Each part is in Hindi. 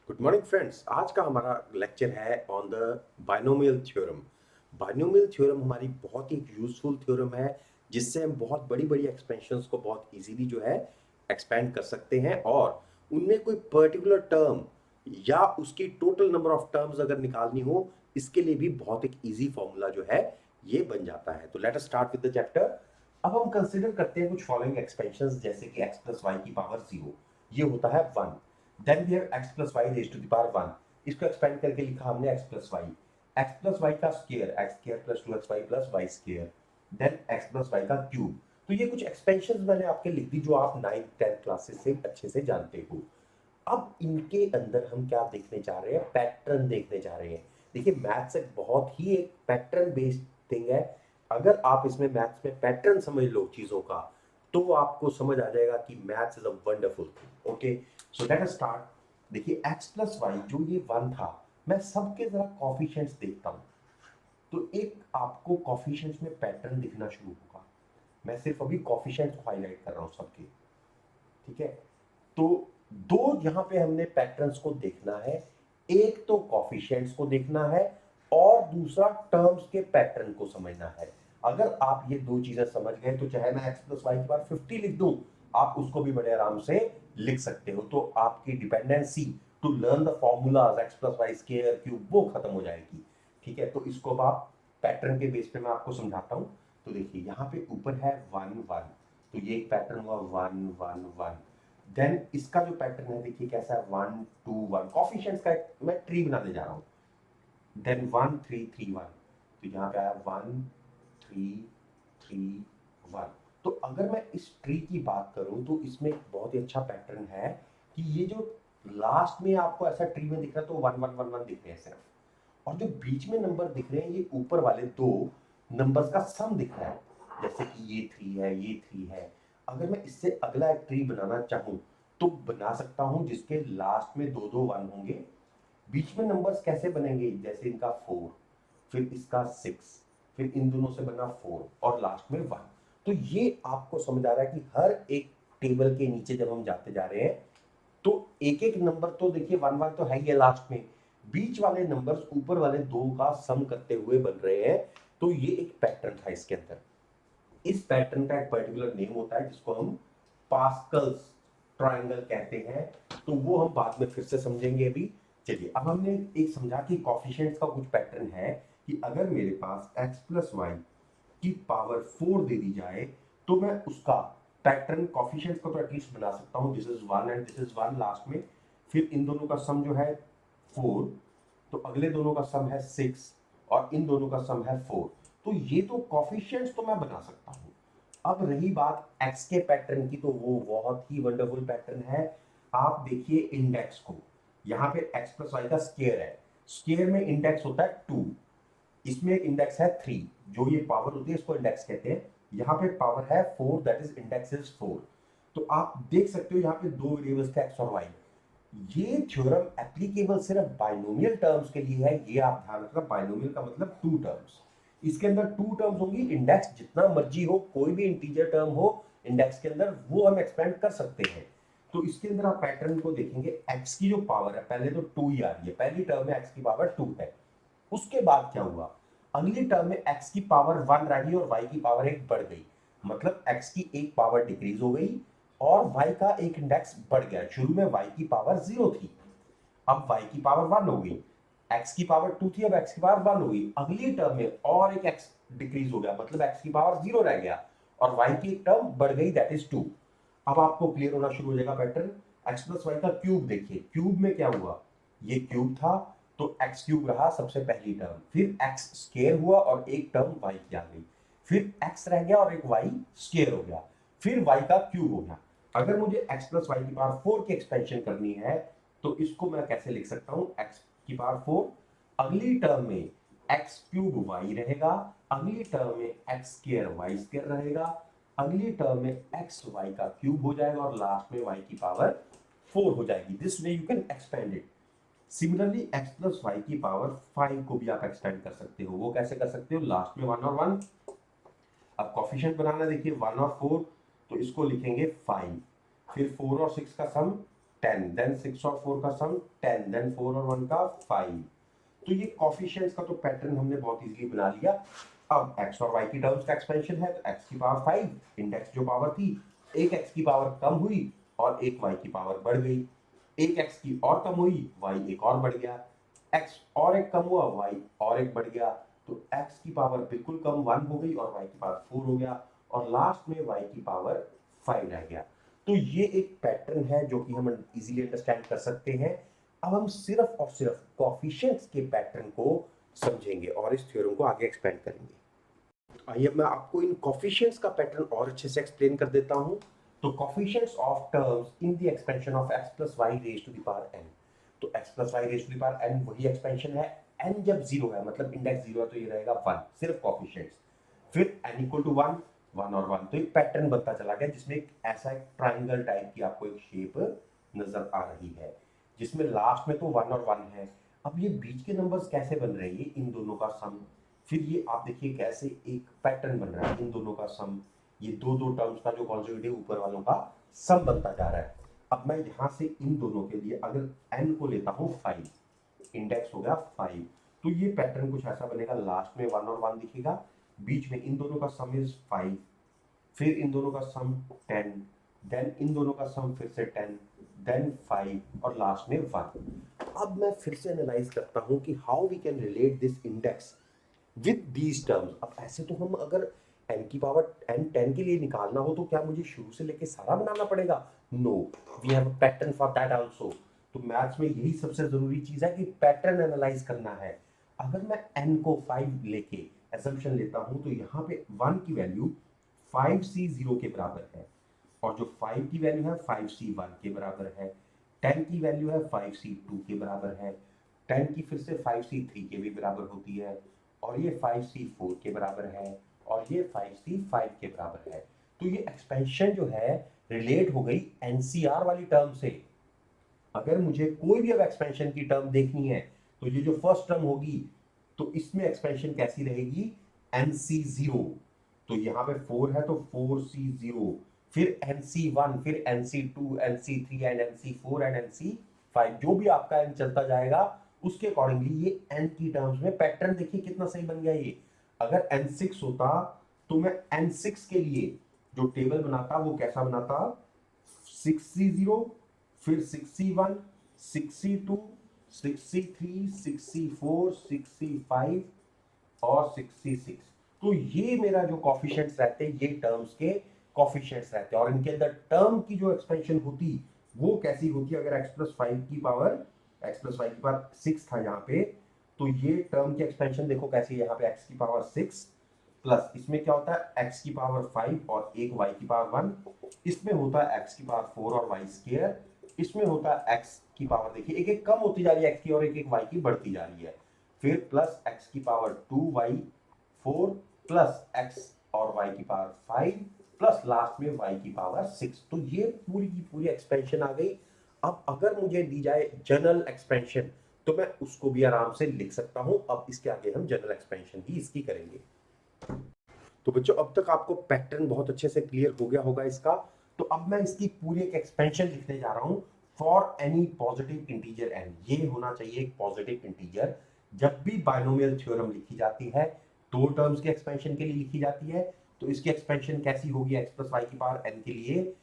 Good morning friends. आज का हमारा लेक्चर है on the binomial theorem. Binomial theorem हमारी बहुत ही यूजफुल थ्योरम है, जिससे हम बहुत बड़ी बड़ी एक्सपेंशंस को बहुत इजीली जो है एक्सपेंड कर सकते हैं, और उनमें कोई पर्टिकुलर टर्म या उसकी टोटल नंबर ऑफ टर्म्स अगर निकालनी हो, इसके लिए भी बहुत एक इजी फॉर्मूला जो है ये बन जाता है। तो let us start with the chapter. अब हम कंसिडर करते हैं कुछ फॉलोइंग एक्सपेंशंस, जैसे कि x प्लस वाई की पावर 0, ये होता है 1। Then we have x plus Y raise to the power 1, इसको एक्सपेंड करके लिखा हमने x प्लस वाई का square, X square plus 2xy plus Y square, then x plus Y का क्यूब। तो ये कुछ एक्सपेंशंस मैंने आपके लिख दी जो आप 9th 10th क्लासेस से अच्छे से जानते हो। अब इनके अंदर हम क्या देखने जा रहे हैं, पैटर्न देखने जा रहे हैं। देखिए, मैथ्स एक बहुत ही एक पैटर्न बेस्ड थिंग है। अगर आप इसमें मैथ्स में पैटर्न समझ लो चीजों का, तो आपको समझ आ जाएगा कि maths is a wonderful thing. Okay, so let us start. देखिए, x प्लस वाई जो ये 1 था, मैं सबके जरा कॉफिशिएंट्स देखता हूं, तो एक आपको कॉफिशिएंट्स में पैटर्न दिखना शुरू होगा। मैं सिर्फ अभी कॉफिशिएंट्स को हाईलाइट कर रहा हूं सबके। ठीक है, तो दो यहां पे हमने पैटर्न्स को देखना है। एक तो कॉफिशिएंट्स को देखना है, और दूसरा टर्म्स के पैटर्न को समझना है। अगर आप ये दो चीजें समझ गए, तो चाहे मैं एक्स प्लस वाई के बाद 50 लिख दूं, आप उसको भी बड़े आराम से लिख सकते हो। तो आपकी dependency to learn the formulas X plus Y square cube वो खत्म हो जाएगी। ठीक है, तो इसको अब आप पैटर्न के बेस पे मैं आपको समझाता हूं। तो देखिए, यहाँ पे ऊपर है 1 1, तो ये एक पैटर्न हुआ 1 1 1। देन इसका जो पैटर्न है, देखिए कैसा है, 1 2 1। कॉफिशिएंट्स का एक मैं ट्री बनाने जा रहा हूं। देन 1 3 3 1, तो यहां पे आया 1 3 3 1। तो अगर मैं इस ट्री की बात करूं, तो इसमें एक बहुत ही अच्छा पैटर्न है कि ये जो लास्ट में आपको ऐसा ट्री में दिख रहा है, तो 1 1 1 1 दिख रहे हैं सिर्फ, और जो बीच में नंबर दिख रहे हैं, ये ऊपर वाले दो नंबर्स का सम दिख रहा है। जैसे कि ये 3 है, ये 3 है। अगर मैं इससे अगला एक ट्री बनाना चाहूं, तो बना सकता हूं जिसके लास्ट में दो दो 1 होंगे। बीच में नंबर्स कैसे बनेंगे, जैसे इनका 4, फिर इसका 6, फिर इन दोनों से बना 4, और लास्ट में 1। तो ये आपको समझ आ रहा है कि हर एक टेबल के नीचे जब हम जाते जा रहे हैं, तो एक एक नंबर तो देखिए 1 1 तो है ही है लास्ट में, बीच वाले नंबर्स ऊपर वाले दो का सम करते हुए बन रहे हैं। तो ये एक पैटर्न था इसके अंदर। इस पैटर्न का एक पर्टिकुलर नेम होता है, जिसको हम पास्कल्स ट्रायंगल कहते हैं। तो वो हम बाद में फिर से समझेंगे अभी। चलिए, अब हमने एक समझा कि कॉफिशिएंट्स का कुछ पैटर्न है, कि अगर मेरे पास x प्लस वाई की पावर 4 दे दी जाए, तो मैं उसका पैटर्न कॉफिशिएंट्स का तो एटलीस्ट बना सकता हूं, this is 1 and this is 1 last में। फिर इन दोनों का सम जो है 4, तो अगले दोनों का सम है 6, और इन दोनों का सम है 4। तो ये तो कॉफिशिएंट्स तो मैं बना सकता हूं। अब रही बात x के पैटर्न की, तो वो बहुत ही वंडरफुल पैटर्न है। आप देखिए इंडेक्स को, यहाँ पे x प्लस वाई का स्क्वायर है, स्क्वायर में इंडेक्स होता है 2, इसमें इंडेक्स है 3। जो ये पावर होती है, इसको इंडेक्स कहते हैं। यहाँ पे पावर है 4, दैट इज इंडेक्स इज 4। तो आप देख सकते हो यहाँ पे दो वेरिएबल्स थे, x और y। ये थ्योरम एप्लीकेबल सिर्फ बाइनोमियल टर्म्स के लिए है, ये आप ध्यान रखना। बाइनोमियल का मतलब टू टर्म्स। इसके अंदर टू टर्म्स होंगी, इंडेक्स जितना मर्जी हो, कोई भी इंटीजर टर्म हो इंडेक्स के अंदर, वो हम एक्सपेंड कर सकते हैं। तो इसके अंदर आप पैटर्न को देखेंगे, x की जो पावर है, पहले तो 2 ही आ रही है, पहली टर्म में x की पावर 2 है। उसके बाद क्या हुआ, अगली टर्म में x की पावर 1 रही और y की पावर 1 बढ़ गई। मतलब x की एक पावर डिक्रीज हो गई, और y का एक इंडेक्स बढ़ गया। शुरू में y की पावर 0 थी, अब y की पावर 1 हो गई। x की पावर 2 थी, अब x की पावर 1 हो गई। अगली टर्म में और एक x डिक्रीज हो गया, मतलब x की पावर 0 रह गया, और y की एक टर्म बढ़ गई, दैट इज 2। अब आपको क्लियर होना शुरू हो जाएगा पैटर्न। x प्लस वाई का क्यूब देखिए, क्यूब में क्या हुआ, ये क्यूब था, तो x क्यूब रहा सबसे पहली टर्म, फिर x स्क्वायर हुआ और एक टर्म y की आ गई, फिर x रह गया और एक y स्क्वायर हो गया, फिर y का क्यूब हो गया। अगर मुझे x प्लस वाई की पावर 4 की एक्सपेंशन करनी है, तो इसको मैं कैसे लिख सकता हूं, x की पावर 4, अगली टर्म में x क्यूब y रहेगा, अगली टर्म में x स्क्वायर y स्क्वायर रहेगा, अगली टर्म में एक्स वाई का क्यूब हो जाएगा, और लास्ट में y की पावर 4 हो जाएगी। This way you can expand it. Similarly x plus Y की पावर 5 को भी आप एक्सपेंड कर सकते हो। वो कैसे कर सकते हो, लास्ट में 1 और 1। अब कॉफिशिएंट बनाना, देखिए 1 और 4, तो इसको लिखेंगे 5, फिर 4 और 6 का सम 10, देन 6 और 4 का सम 10, देन 4 और 1 का 5। तो ये कोफिशिएंट्स का तो पैटर्न हमने बहुत इजीली बना लिया। अब x और y की टर्म्स का एक्सपेंशन है, तो x की पावर 5, इंडेक्स जो पावर थी, एक x की पावर कम हुई और एक y की पावर बढ़ गई, एक x की और कम हुई, y एक और बढ़ गया, x और एक कम हुआ, y और एक बढ़ गया, तो x की पावर बिल्कुल कम 1 हो गई और y की पावर 4 हो गया, और लास्ट में y की पावर 5 रह गया। तो ये एक पैटर्न है जो कि हम इजीली अंडरस्टैंड कर सकते हैं। अब हम सिर्फ और सिर्फ कोफिशिएंट्स के पैटर्न को समझेंगे और इस थ्योरम को आगे एक्सपेंड करेंगे। आइए मैं आपको इन कोफिशिएंट्स का पैटर्न और अच्छे से एक्सप्लेन कर देता हूं। तो coefficients of terms in the expansion of x plus Y raise to the power n। तो x plus Y raise to the power n वही एक्सपेंशन है। n जब जीरो है, मतलब इंडेक्स जीरो है, तो ये रहेगा 1, सिर्फ कोफिशिएंट्स। फिर n इक्वल टू 1, 1 और 1, तो एक पैटर्न बनता चला गया जिसमें एक ऐसा एक ट्राइंगल टाइप की आपको एक शेप नजर आ रही है, जिसमें लास्ट में तो 1 और 1 है। अब ये बीच के नंबर्स कैसे बन रहे हैं, इन दोनों का सम। फिर ये आप देखिए कैसे एक पैटर्न बन रहा है, इन दोनों का सम, ये दो दो टर्म्स का जो कॉन्जुगेटिव ऊपर वालों का सम बनता जा रहा है। अब मैं यहां से इन दोनों के लिए अगर n को लेता हूं 5, इंडेक्स हो गया 5, तो ये पैटर्न कुछ ऐसा बनेगा, लास्ट में 1 और 1 दिखेगा, बीच में इन दोनों का सम इज 5, फिर इन दोनों का सम 10, देन इन दोनों का सम फिर से 10, देन 5 और लास्ट में 1। अब मैं फिर से एनालाइज करता हूं कि how we can relate this index with these terms. अब ऐसे तो हम अगर n की पावर n 10 के लिए निकालना हो तो क्या मुझे शुरू से लेके सारा बनाना पड़ेगा? No, we have a pattern for that also. तो मैथ्स में यही सबसे जरूरी चीज है कि पैटर्न एनालाइज करना है। अगर मैं n को 5 लेके assumption लेता हूं तो यहाँ पे 1 की वैल्यू 5c0 के बराबर है, और जो 5 की वैल्यू है 5c1 के बराबर है, 10 की वैल्यू है 5c2 के बराबर है, 10 की फिर से 5c3 के भी बराबर होती है, और ये 5c4 के बराबर है, और ये 5c5 के बराबर है। तो ये एक्सपेंशन जो है रिलेट हो गई एनसीआर वाली टर्म से। अगर मुझे कोई भी अब एक्सपेंशन की टर्म देखनी है तो ये जो फर्स्ट टर्म होगी, तो इसमें एक्सपेंशन कैसी रहेगी, nc0। तो यहाँ पे 4 है तो 4c0, फिर nc1, फिर nc2, nc3 and nc4 and nc5, जो भी आपका n चलता जाएगा उसके अकॉर्डिंगली ये n की टर्म्स में पैटर्न देखिए कितना सही बन गया ये। अगर n6 होता तो मैं n6 के लिए जो टेबल बनाता वो कैसा बनाता, 6c0, फिर 6c1, 6c2, 6c3, 6c4, 6c5 और 6c6। तो ये मेरा जो कॉफिशिएंट्स रहते हैं, ये टर्म्स के कॉफिशिएंट्स रहते हैं, और इनके अंदर टर्म की जो एक्सपेंशन होती वो कैसी होती है। अगर x प्लस 5 की पावर, x प्लस 5 की पावर 6 था यहाँ पे, तो ये टर्म की एक्सपेंशन देखो कैसी है, यहाँ पे x की पावर 6 प्लस इसमें क्या होता है x की पावर 5 और एक y की पावर 1, इसमें होता है x की पावर 4 और y स्क्वायर, इसमें होता है x की पावर देखिए एक एक कम होती जा रही है x की और एक एक y की बढ़ती जा रही है, फिर प्लस x की पावर 2y4 प्लस x और y की पावर 5 प्लस लास्ट में y की पावर 6। तो ये पूरी की पूरी एक्सपेंशन आ गई। अब अगर मुझे दी जाए जनरल एक्सपेंशन तो मैं उसको भी आराम से लिख सकता हूं। अब इसके आगे हम जनरल एक्सपेंशन ही इसकी करेंगे। तो बच्चों अब तक आपको पैटर्न बहुत अच्छे से क्लियर हो गया होगा इसका। तो अब मैं इसकी पूरी एक एक्सपेंशन लिखने जा रहा हूं for any positive integer n। ये होना चाहिए एक पॉजिटिव इंटीजर। जब भी बायनोमियल थ्योरम लिखी जाती है, दो टर्म्स के एक्सपेंशन के लिए लिखी जाती है, तो इसकी एक्सपेंशन कैसी होगी x प्लस वाई की पावर n के लिए,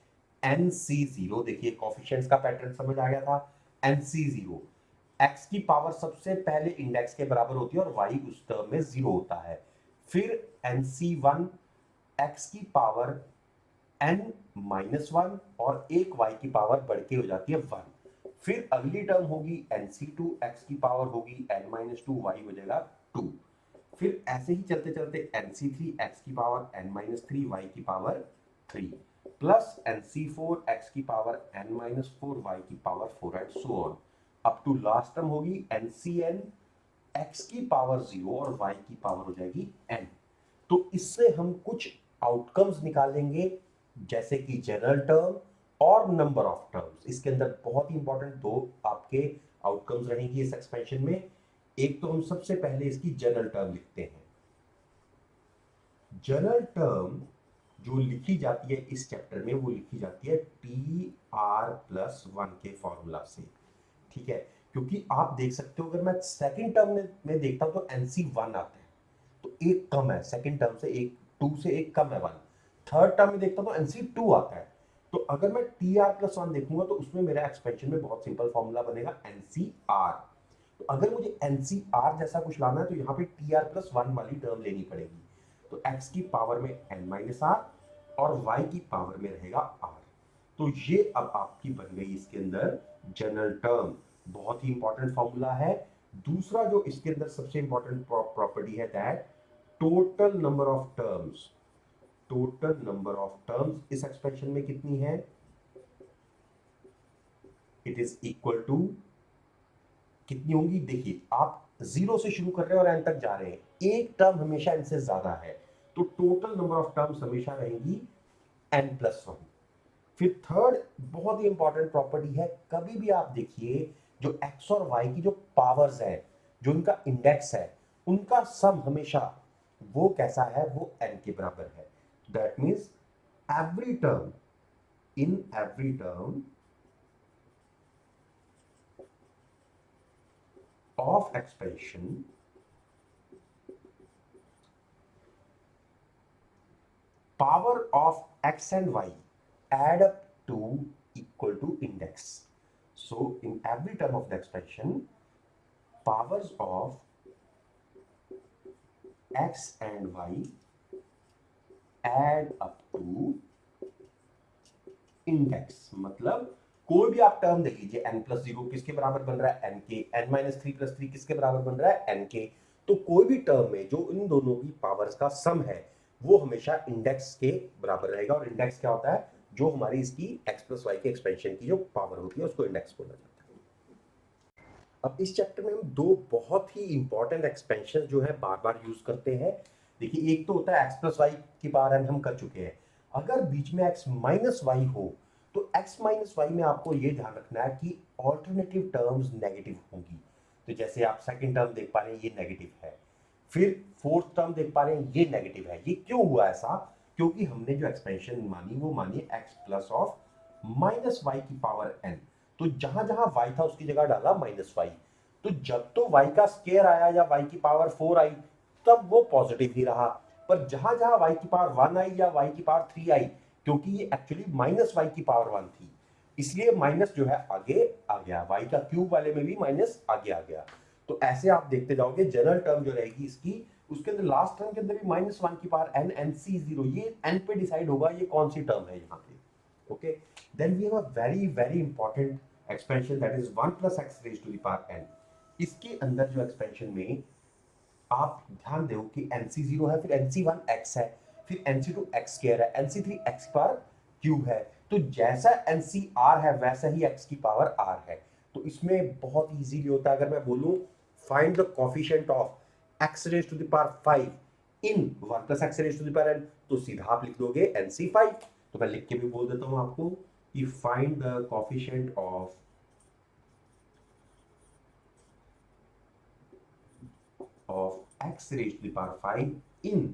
nc0। देखिए कॉफिशिएंट्स का पैटर्न समझ आ गया था, nc0, x की पावर सबसे पहले इंडेक्स के बराबर होती है और y उस टर्म में 0 होता है, फिर nc1 x की पावर n माइनस 1 और एक y की पावर बढ़ के हो जाती है 1, फिर अगली टर्म होगी nc2 x की पावर होगी n माइनस 2, y हो जाएगा 2, फिर ऐसे ही चलते चलते nc3 x की पावर n माइनस 3, y की पावर 3 प्लस nc4 x की पावर n माइनस 4, y की power 4 and so on up to last term होगी ncn x की पावर 0 और y की पावर हो जाएगी n। तो इससे हम कुछ आउटकम्स निकालेंगे, जैसे कि जनरल टर्म और नंबर ऑफ टर्म्स। इसके अंदर बहुत ही इंपॉर्टेंट दो आपके आउटकम्स रहेंगी इस एक्सपेंशन में। एक तो हम सबसे पहले इसकी जनरल टर्म लिखते हैं। जनरल टर्म जो लिखी जाती है इस चैप्टर में वो लिखी जाती है TR+1 के फॉर्मूला से, ठीक है। क्योंकि आप देख सकते हो अगर मैं सेकंड टर्म में देखता हूं तो NC1 आता है, तो एक कम है सेकंड टर्म से, एक 2 से एक कम है 1। थर्ड टर्म में देखता हूं तो NC2 आता है, तो अगर मैं TR+1 देखूंगा तो उसमें मेरा एक्सपेंशन में बहुत सिंपल फॉर्मूला बनेगा NCR। तो अगर मुझे NCR जैसा कुछ लाना है तो यहाँ पे TR+1 वाली टर्म लेनी पड़ेगी। तो x की पावर में n-r और y की पावर में रहेगा r। तो ये अब आपकी बन गई इसके अंदर जनरल टर्म, बहुत ही इंपॉर्टेंट फॉर्मूला है। दूसरा जो इसके अंदर सबसे इंपॉर्टेंट प्रॉपर्टी है that total number of terms, total number of terms इस एक्सप्रेशन में कितनी है, इट इज इक्वल टू कितनी होंगी, देखिए आप 0 से शुरू कर रहे हैं और n तक जा रहे हैं, एक टर्म हमेशा n से ज्यादा है, तो टोटल नंबर ऑफ टर्म्स हमेशा रहेंगी n+1। फिर थर्ड बहुत ही इंपॉर्टेंट प्रॉपर्टी है, कभी भी आप देखिए जो x और y की जो पावर्स है, जो इनका इंडेक्स है, उनका सम हमेशा वो कैसा है, वो n के बराबर है। That means every term, in every term of expansion power of x and y add up to equal to index. So in every term of the expansion powers of x and y add up to index, मतलब कोई भी आप टर्म देख लीजिए, n+0 किसके बराबर बन रहा है, n के, n-3+3 किसके बराबर बन रहा है, n के। तो कोई भी टर्म में जो इन दोनों की पावर्स का सम है वो हमेशा इंडेक्स के बराबर रहेगा, और इंडेक्स क्या होता है, जो हमारी इसकी x+y के एक्सपेंशन की जो पावर होती है उसको इंडेक्स बोला जाता है। अब इस चैप्टर में हम दो बहुत ही इंपॉर्टेंट एक्सपेंशन जो है बार बार यूज करते हैं। देखिए एक तो होता है x+y की पावर n, हम कर चुके हैं। अगर बीच में x-y हो तो x-y में आपको ये ध्यान रखना है कि ऑल्टरनेटिव टर्म्स नेगेटिव होंगी। तो जैसे आप सेकंड टर्म देख पा रहे हैं ये नेगेटिव है, फिर फोर्थ टर्म देख पा रहे हैं ये नेगेटिव है। ये क्यों हुआ ऐसा, क्योंकि हमने जो एक्सपेंशन मानी वो मानी x+-y की पावर n। तो जहां जहां y था उसकी जगह डाला -y। तो जब तो y का स्केयर आया या y की पावर 4 आई तब वो पॉजिटिव ही रहा, पर जहां जहां y की पावर 1 आई या y की पावर 3 आई, क्योंकि ये एक्चुअली -y की पावर 1 थी, इसलिए माइनस जो है आगे आ गया, y का क्यूब वाले में भी माइनस आगे आ गया। तो ऐसे आप देखते जाओगे जनरल टर्म जो रहेगी इसकी, उसके अंदर लास्ट टर्म के अंदर भी -1 की पावर n, NC0, ये n पे डिसाइड होगा ये कौन सी टर्म है यहाँ पे। Okay, then we have a very very important expansion that is 1 + x raise to the power n। इसके अंदर जो एक्सपेंशन में आप ध्यान दो कि NC0 है, फिर NC1 x है, फिर NC2 x स्क्वायर है, NC3 x पावर क्यूब है। तो जैसा NCR है वैसा ही x की पावर r है। तो इसमें बहुत इजीली होता है, अगर मैं बोलूं find the coefficient of x raise to the power 5 in 1 + x raise to the power n, तो सीधा आप लिख दोगे NC5। तो मैं लिख के भी बोल देता हूं आपको कि find the coefficient of x raise to the power 5 in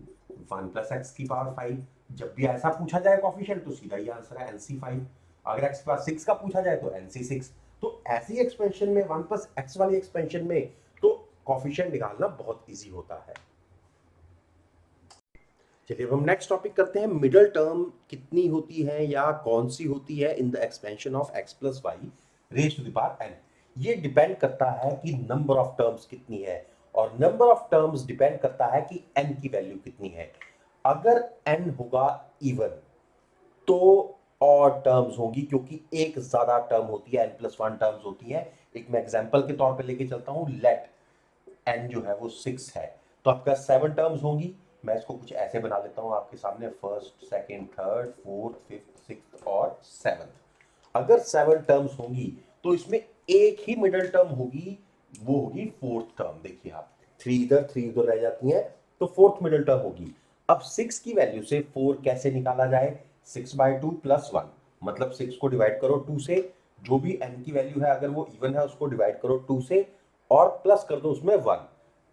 1 + x की पावर 5। जब भी ऐसा पूछा जाए कोफिशिएंट तो सीधा ही आंसर है NC5। अगर x की पावर 6 का पूछा जाए तो NC6। तो ऐसी एक्सपेंशन में 1 + x वाली एक्सपेंशन में तो कोफिशिएंट निकालना बहुत इजी होता है। चलिए अब हम नेक्स्ट टॉपिक करते हैं, मिडिल टर्म कितनी होती है या कौन सी होती है in the expansion of x+y raise to the power n। ये डिपेंड करता है कि नंबर ऑफ टर्म्स कितनी है, और नंबर ऑफ टर्म्स डिपेंड करता है कि n की वैल्यू कितनी है। अगर n होगा इवन तो और टर्म्स होगी, क्योंकि एक ज्यादा टर्म होती है, n+1 टर्म्स होती है। एक मैं एग्जांपल के तौर पे लेके चलता हूं, लेट n जो है वो 6 है, तो आपका 7 टर्म्स होंगी। मैं इसको कुछ ऐसे बना लेता हूं आपके सामने, first, second, third, fourth, fifth, sixth और सेवंथ। अगर 7 टर्म्स होंगी तो इसमें एक ही मिडिल टर्म होगी, वो होगी फोर्थ टर्म। देखिए आप 3 इधर 3 उधर रह जाती है, तो फोर्थ मिडिल टर्म होगी। अब 6 की वैल्यू से 4 कैसे निकाला जाए, 6/2 + 1, मतलब 6 को डिवाइड करो 2 से, जो भी n की वैल्यू है अगर वो इवन है उसको डिवाइड करो 2 से और प्लस कर दो उसमें 1।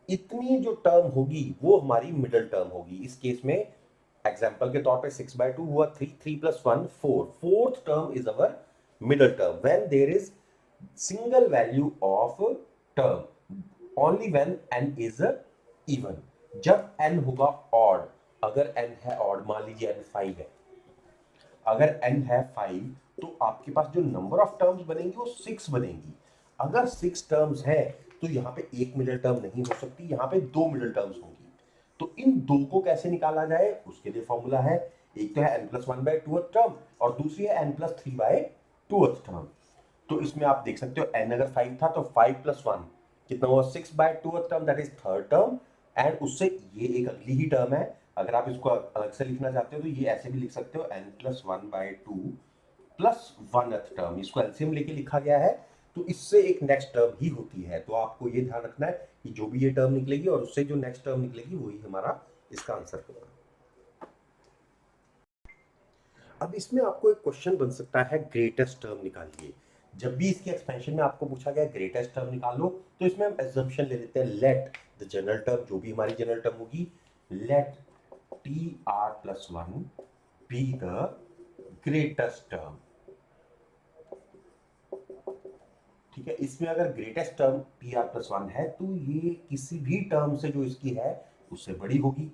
इतनी जो टर्म होगी वो हमारी मिडिल टर्म होगी। इस केस में एग्जाम्पल के तौर पे 6/2 हुआ 3, 3 + 1 4, fourth term is our middle term when there is single value of term, only when n is even. जब n होगा ऑड, अगर n है ऑड, मान लीजिए n 5 है, अगर n है 5 तो आपके पास जो नंबर ऑफ टर्म्स बनेंगी वो 6 बनेंगी। अगर 6 टर्म्स है तो यहाँ पे एक मिडिल टर्म नहीं हो सकती, यहाँ पे 2 मिडिल टर्म्स होंगी। तो इन दो को कैसे निकाला जाए, उसके लिए फॉर्मूला है, एक तो है n+1/2 टर्म और दूसरी है n+3/2 टर्म। तो इसमें आप देख सकते हो n अगर 5 था तो 5 + 1 कितना हुआ, 6/2 term, that is third term. And उससे ये एक अगली ही टर्म है, अगर आप इसको अलग से लिखना चाहते हो तो ये ऐसे भी लिख सकते हो, n+1/2 प्लस 1th टर्म, इसको एलसीएम लेके लिखा गया है, तो इससे एक नेक्स्ट टर्म ही होती है। तो आपको ये ध्यान रखना है कि जो भी ये टर्म निकलेगी और उससे जो नेक्स्ट टर्म निकलेगी वही हमारा इसका आंसर होगा। अब इसमें आपको एक क्वेश्चन बन सकता है, ग्रेटेस्ट टर्म निकालिए। जब भी इसके एक्सपेंशन में आपको पूछा गया ग्रेटेस्ट टर्म निकालो, तो इसमें हम एजम्पशन ले लेते हैं, लेट द जनरल टर्म, जो भी हमारी जनरल टर्म होगी, let TR+1 be the greatest term. ठीक है, इसमें अगर ग्रेटेस्ट टर्म TR+1 है तो ये किसी भी टर्म से जो इसकी है उससे बड़ी होगी।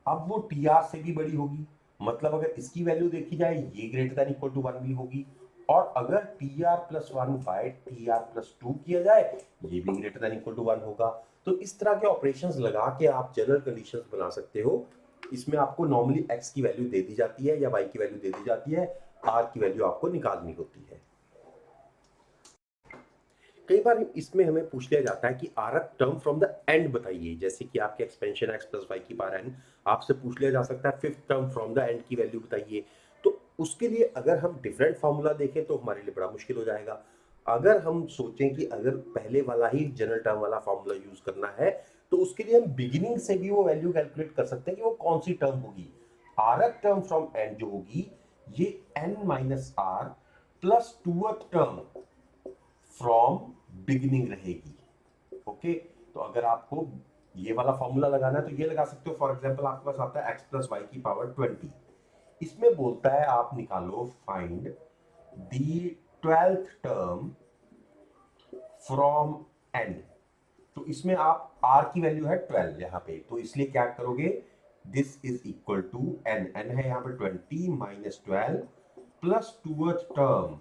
अब वो TR से भी बड़ी होगी, मतलब अगर इसकी वैल्यू देखी जाए ये ग्रेटर देन इक्वल टू 1 भी होगी, और अगर TR+1/TR+2 किया जाए ये भी ग्रेटर देन इक्वल टू 1 होगा। तो इस तरह के ऑपरेशंस लगा के आप जनरल कंडीशंस बना सकते हो। इसमें आपको नॉर्मली x की वैल्यू दे दी जाती है या y की वैल्यू दे दी जाती है, r की वैल्यू आपको निकालनी होती है। कई बार इसमें हमें पूछ लिया जाता है कि आरक टर्म फ्रॉम द एंड बताइए, जैसे कि आपके एक्सपेंशन x+y⁴n, आपसे पूछ लिया जा सकता है fifth term from the end की वैल्यू बताइए। तो उसके लिए अगर हम डिफरेंट फार्मूला देखें तो हमारे लिए बड़ा मुश्किल हो जाएगा। अगर हम सोचें कि अगर पहले वाला ही जनरल टर्म वाला फार्मूला यूज करना है तो उसके लिए हम बिगिनिंग से भी वो वैल्यू कैलकुलेट कर सकते हैं कि वो कौन सी टर्म होगी। आरक टर्म फ्रॉम एंड जो होगी ये n-r plus 2th term from beginning रहेगी। ओके, तो अगर आपको ये वाला फॉर्मूला लगाना है तो ये लगा सकते हो। फॉर एग्जांपल आपके पास आता है x+y⁴20, इसमें बोलता है आप निकालो find the 12th term from n। तो इसमें आप r की वैल्यू है 12 यहाँ पे, तो इसलिए क्या करोगे, this is equal to n, n है यहाँ पे 20 - 12 plus 2th term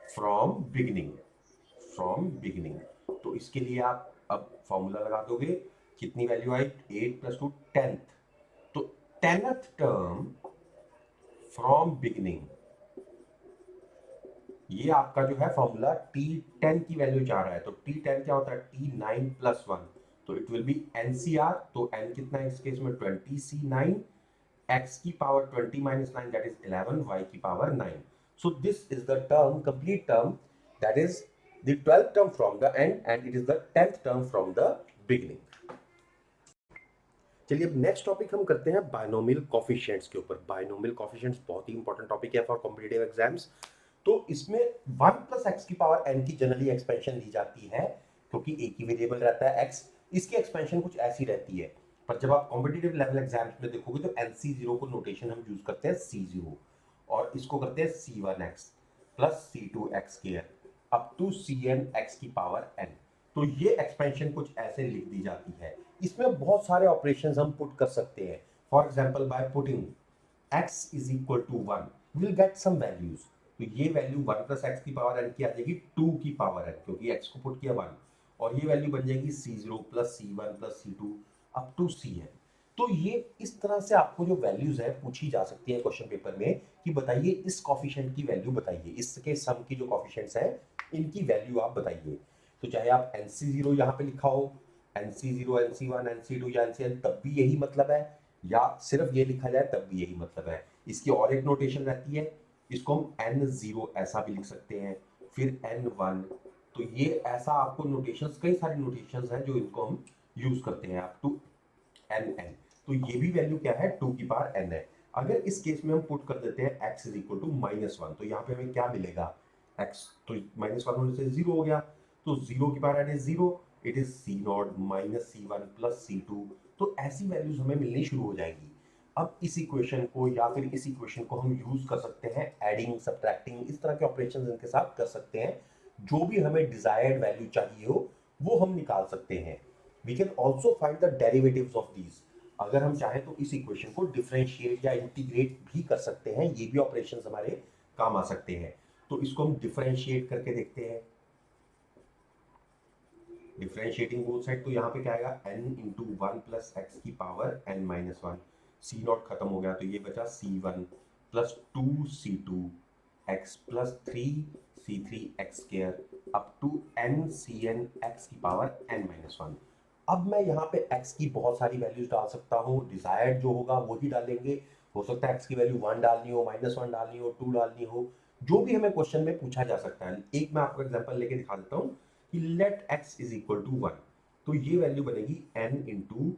from beginning, तो इसके लिए आप अब फॉर्मूला लगा दोगे, कितनी वैल्यू आई, 8 + 2 10th, तो 10th टर्म फ्रॉम बिगिनिंग, ये आपका जो है फॉर्मूला T10 की वैल्यू जा रहा है। तो T10 क्या होता है, T9 + 1, तो इट विल बी NCR, तो n कितना है इस केस में 20C9, x⁻20 - 9 that is 11, y⁻9। So this is the term, complete term, that is the 12th term from the end and it is the 10th term from the beginning। चलिए अब नेक्स्ट टॉपिक हम करते हैं बायनोमियल कोफिशिएंट्स के ऊपर। बायनोमियल कोफिशिएंट्स बहुत ही इंपॉर्टेंट टॉपिक है फॉर कॉम्पिटिटिव एग्जाम्स। तो इसमें 1 + x⁻n की जनरली एक्सपेंशन दी जाती है, क्योंकि एक ही वेरिएबल रहता है x, इसकी एक्सपेंशन कुछ ऐसी रहती है। पर जब आप कॉम्पिटिटिव लेवल एग्जाम्स में देखोगे तो NC0 को नोटेशन हम यूज करते हैं C0, और इसको करते हैं C1x + C2x² up to Cn(x⁻n)। तो ये एक्सपेंशन कुछ ऐसे लिख दी जाती है। इसमें बहुत सारे ऑपरेशंस हम पुट कर सकते हैं। For example by putting x = 1 we will get some values. तो ये वैल्यू 1 + x⁻n की आ जाएगी 2 की पावर n, क्योंकि x को पुट किया 1, और ये वैल्यू बन जाएगी C0 + C1 + C2 up to Cn। तो ये इस तरह से आपको जो वैल्यूज है पूछी जा सकती है क्वेश्चन पेपर में कि बताइए इस कोफिशिएंट की वैल्यू बताइए, इसके सम की जो कोफिशिएंट्स हैं इनकी वैल्यू आप बताइए। तो चाहे आप NC0 यहाँ पे लिखा हो, NC0, NC1, NC2 या NCn, तब भी यही मतलब है, या सिर्फ ये लिखा जाए तब भी यही मतलब है। इसकी और एक नोटेशन रहती है, इसको हम N0 ऐसा भी लिख सकते हैं, फिर N1। तो ये ऐसा आपको नोटेशंस, कई सारी नोटेशंस हैं जो इनको हम यूज करते हैं अप टू Nn। तो ये भी वैल्यू क्या है, 2 की पावर n है। अगर इस केस में हम पुट कर देते हैं x = -1, तो यहाँ पे हमें क्या मिलेगा, x तो -1 होने से 0 हो गया, तो 0 की power n is 0, it is C0 - C1 + C2। तो ऐसी वैल्यूज हमें मिलनी शुरू हो जाएगी। अब इस इक्वेशन को या फिर इस इक्वेशन को हम यूज कर सकते हैं एडिंग, सब्ट्रैक्टिंग, इस तरह के ऑपरेशंस इनके साथ कर सकते हैं। जो भी हमें डिजायर्ड वैल्यू चाहिए हो वो हम निकाल सकते हैं। We can also find the derivatives of these. अगर हम चाहें तो इस इक्वेशन को डिफरेंशिएट या इंटीग्रेट भी कर सकते हैं, ये भी ऑपरेशंस हमारे काम आ सकते हैं। तो इसको हम डिफरेंशिएट करके देखते हैं। डिफरेंशिएटिंग बोथ साइड, तो यहाँ पे क्या आएगा n into one plus X की power n minus one, C not खत्म हो गया तो ये बचा c1 plus two C two X plus three C three X square up to n C N X की पावर n माइनस वन। अब मैं यहाँ पे x की बहुत सारी वैल्यूज डाल सकता हूँ, डिजायर्ड जो होगा वही डालेंगे। हो सकता है x की वैल्यू 1 डालनी हो, -1 डालनी हो, 2 डालनी हो, जो भी हमें क्वेश्चन में पूछा जा सकता है। एक मैं आपको एग्जांपल लेके दिखा देता हूँ कि let x is equal to 1, तो ये वैल्यू बनेगी n इंटू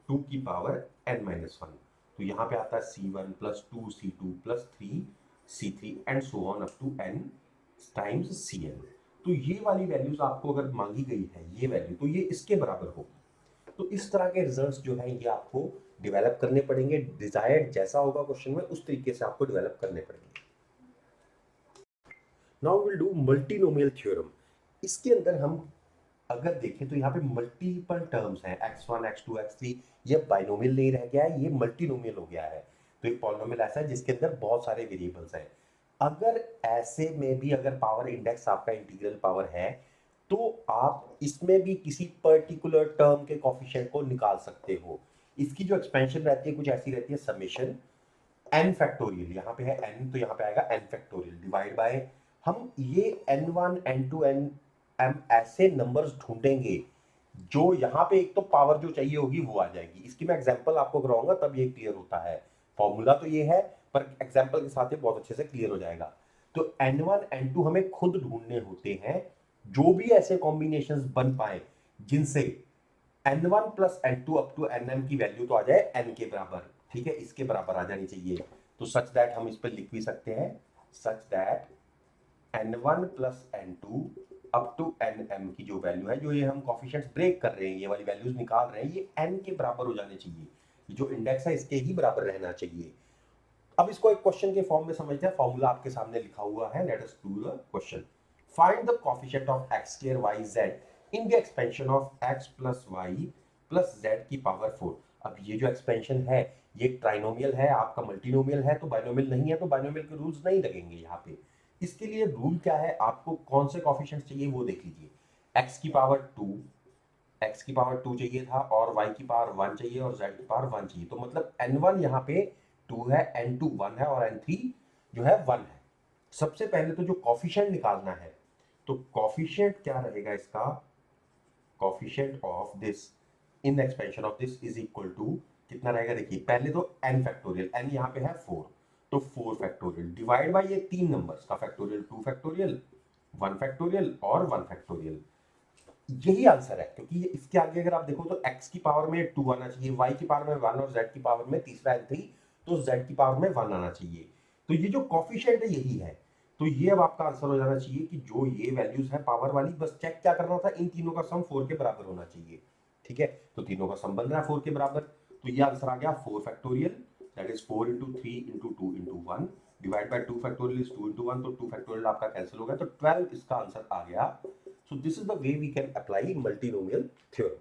टू की पावर n माइनस वन। तो यहाँ पे आता है c1 plus two C two plus three C three and so on up to n times cn। तो ये वाली वैल्यूज आपको अगर मांगी गई है ये वैल्यू, तो ये इसके बराबर होगी। तो इस तरह के रिजल्ट्स जो है ये आपको डेवलप करने पड़ेंगे। डिजायर्ड जैसा होगा क्वेश्चन में उस तरीके से आपको डेवलप करने पड़ेंगे। Now will do multinomial theorem. इसके अंदर हम अगर देखें तो यहाँ पे मल्टीपल टर्म्स हैं, x1 x2 x3। ये बाइनोमियल नहीं रह गया है, ये मल्टीनोमियल हो गया है। तो एक पॉलिनोमियल ऐसा है जिसके अंदर बहुत सारे वेरिएबल्स हैं। अगर ऐसे में भी अगर पावर इंडेक्स आपका इंटीग्रल पावर है तो आप इसमें भी किसी पर्टिकुलर टर्म के कोफिशिएंट को निकाल सकते हो। इसकी जो एक्सपेंशन रहती है कुछ ऐसी रहती है, समेशन n फैक्टोरियल, यहाँ पे है n तो यहाँ पे आएगा n फैक्टोरियल डिवाइड बाय, हम ये n1 n2 nm ऐसे नंबर्स ढूंढेंगे जो यहाँ पे एक तो पावर जो चाहिए होगी वो आ जाएगी। इसकी मैं एग्जांपल आपको कराऊंगा तब ये क्लियर होता है। फॉर्मूला तो ये है पर एग्जांपल के साथ ये बहुत अच्छे से क्लियर हो जाएगा। तो n1 n2 हमें खुद ढूंढने होते हैं, जो भी ऐसे कॉम्बिनेशंस बन पाए जिनसे n1 plus n2 up to nm की वैल्यू तो आ जाए n के बराबर, ठीक है, इसके बराबर आ जानी चाहिए। तो सच दैट हम इस पर लिख भी सकते हैं, such that n1 plus n2 up to nm की जो वैल्यू है, जो ये हम कोफिशिएंट्स ब्रेक कर रहे हैं, ये वाली वैल्यूज निकाल रहे हैं, ये n के बराबर हो जाने चाहिए। ये जो इंडेक्स है इसके ही बराबर रहना चाहिए। अब इसको एक क्वेश्चन के फॉर्म में समझते हैं। फॉर्मूला आपके सामने लिखा हुआ है, let us do the question. Find the coefficient of x square y z in the expansion of x plus y plus z की पावर 4। अब ये जो एक्सपेंशन है ये ट्राइनोमियल है, आपका मल्टीनोमियल है, तो बाइनोमियल नहीं है, तो बाइनोमियल के रूल्स नहीं लगेंगे यहाँ पे। इसके लिए रूल क्या है, आपको कौन से कोफिशिएंट चाहिए वो देख लीजिए। x की पावर 2, x की पावर 2 चाहिए था, और y की पावर 1 चाहिए, और z की पावर 1 चाहिए। तो मतलब n1 यहाँ पे 2 है, n2 1 है, और n3 जो है 1 है। सबसे पहले तो जो कॉफिशिएंट निकालना है, तो कॉफिशिएंट क्या रहेगा इसका, coefficient of this in expansion of this is equal to कितना रहेगा, देखिए पहले तो n फैक्टोरियल, n यहाँ पे है 4, तो 4 फैक्टोरियल डिवाइड बाय ये तीन नंबर्स का फैक्टोरियल, 2 फैक्टोरियल, 1 फैक्टोरियल और 1 फैक्टोरियल। यही आंसर है, क्योंकि ये इसके आगे अगर आप देखो तो x की पावर में 2 आना चाहिए, y की पावर में 1 और z की पावर में तीसरा n3, तो z की पावर में 1 आना चाहिए। तो ये जो कॉफिशिएंट है यही है। तो ये अब आपका आंसर हो जाना चाहिए कि जो ये वैल्यूज है पावर वाली, बस चेक क्या करना था, इन तीनों का सम 4 के बराबर होना चाहिए। ठीक है, तो तीनों का सम बन रहा है 4 के बराबर, तो ये आंसर आ गया 4 factorial, that is 4 into 3 into 2 into 1 divide by 2 factorial is 2 into 1, तो 2 फैक्टोरियल आपका कैंसिल हो गया, तो 12 इसका आंसर आ गया। So this is the way we can apply multinomial theorem.